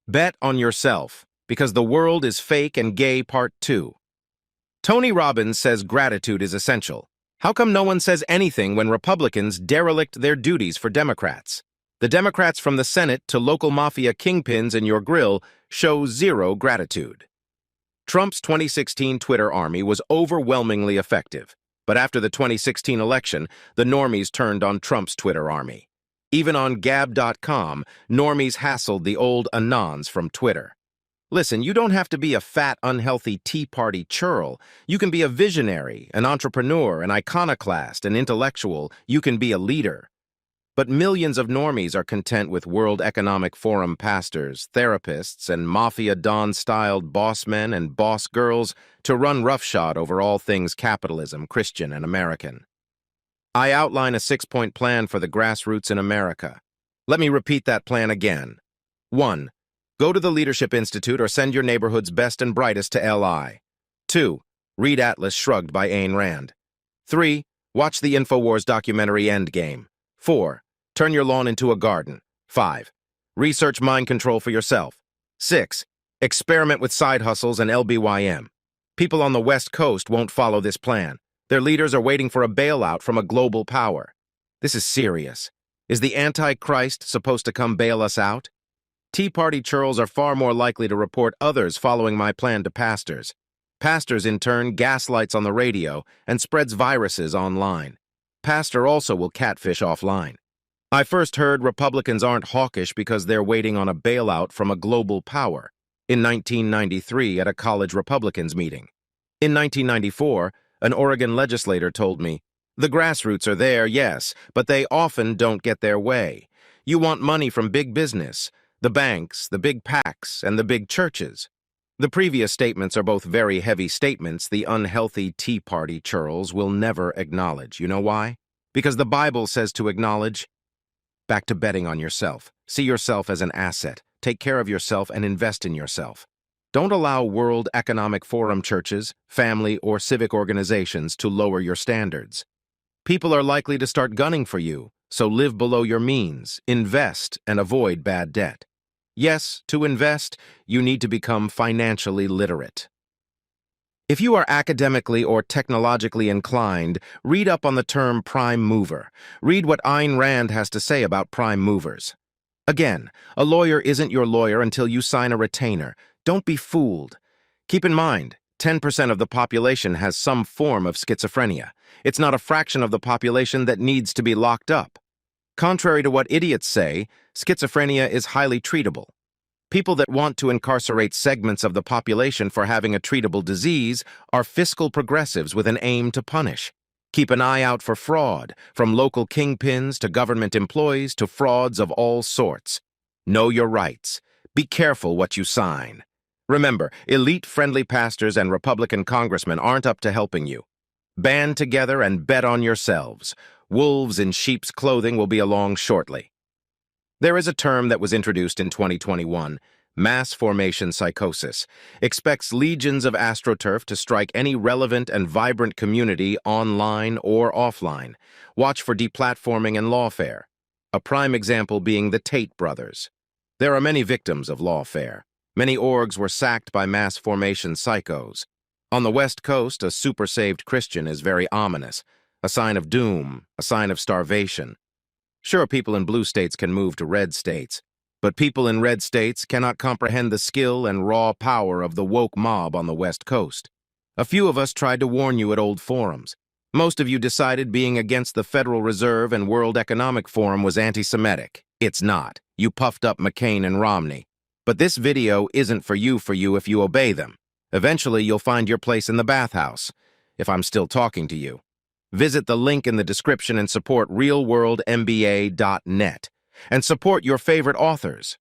Bet on yourself, because the world is fake and gay Part 2. Tony Robbins says gratitude is essential. How come no one says anything when Republicans derelict their duties for Democrats? The Democrats from the Senate to local mafia kingpins in your grill show zero gratitude. Trump's 2016 Twitter army was overwhelmingly effective, but after the 2016 election, the normies turned on Trump's Twitter army. Even on Gab.com, normies hassled the old Anons from Twitter. Listen, you don't have to be a fat, unhealthy Tea Party churl. You can be a visionary, an entrepreneur, an iconoclast, an intellectual. You can be a leader. But millions of normies are content with World Economic Forum pastors, therapists, and Mafia Don-styled boss men and boss girls to run roughshod over all things capitalism, Christian and American. I outline a 6-point plan for the grassroots in America. Let me repeat that plan again. 1. Go to the Leadership Institute or send your neighborhood's best and brightest to LI. 2. Read Atlas Shrugged by Ayn Rand. 3. Watch the InfoWars documentary Endgame. 4. Turn your lawn into a garden. 5. Research mind control for yourself. 6. Experiment with side hustles and LBYM. People on the West Coast won't follow this plan. Their leaders are waiting for a bailout from a global power. This is serious. Is the Antichrist supposed to come bail us out? Tea Party churls are far more likely to report others following my plan to pastors. Pastors, in turn, gaslights on the radio and spreads viruses online. Pastor also will catfish offline. I first heard Republicans aren't hawkish because they're waiting on a bailout from a global power in 1993 at a college Republicans meeting. In 1994, an Oregon legislator told me, "The grassroots are there, yes, but they often don't get their way. You want money from big business, the banks, the big PACs, and the big churches." The previous statements are both very heavy statements the unhealthy Tea Party churls will never acknowledge. You know why? Because the Bible says to acknowledge. Back to betting on yourself. See yourself as an asset. Take care of yourself and invest in yourself. Don't allow World Economic Forum churches, family, or civic organizations to lower your standards. People are likely to start gunning for you, so live below your means, invest, and avoid bad debt. Yes, to invest, you need to become financially literate. If you are academically or technologically inclined, read up on the term prime mover. Read what Ayn Rand has to say about prime movers. Again, a lawyer isn't your lawyer until you sign a retainer. Don't be fooled. Keep in mind, 10% of the population has some form of schizophrenia. It's not a fraction of the population that needs to be locked up. Contrary to what idiots say, schizophrenia is highly treatable. People that want to incarcerate segments of the population for having a treatable disease are fiscal progressives with an aim to punish. Keep an eye out for fraud, from local kingpins to government employees to frauds of all sorts. Know your rights. Be careful what you sign. Remember, elite-friendly pastors and Republican congressmen aren't up to helping you. Band together and bet on yourselves. Wolves in sheep's clothing will be along shortly. There is a term that was introduced in 2021, mass formation psychosis. Expects legions of AstroTurf to strike any relevant and vibrant community online or offline. Watch for deplatforming and lawfare. A prime example being the Tate brothers. There are many victims of lawfare. Many orgs were sacked by mass formation psychos. On the West Coast, a super-saved Christian is very ominous, a sign of doom, a sign of starvation. Sure, people in blue states can move to red states, but people in red states cannot comprehend the skill and raw power of the woke mob on the West Coast. A few of us tried to warn you at old forums. Most of you decided being against the Federal Reserve and World Economic Forum was anti-Semitic. It's not. You puffed up McCain and Romney. But this video isn't for you if you obey them. Eventually, you'll find your place in the bathhouse, if I'm still talking to you. Visit the link in the description and support realworldmba.net and support your favorite authors.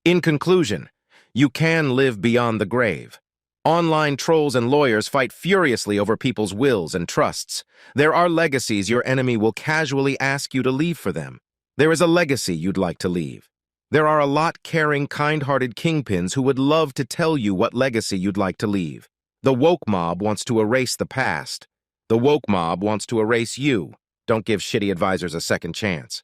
In conclusion, you can live beyond the grave. Online trolls and lawyers fight furiously over people's wills and trusts. There are legacies your enemy will casually ask you to leave for them. There is a legacy you'd like to leave. There are a lot caring, kind-hearted kingpins who would love to tell you what legacy you'd like to leave. The woke mob wants to erase the past. The woke mob wants to erase you. Don't give shitty advisors a second chance.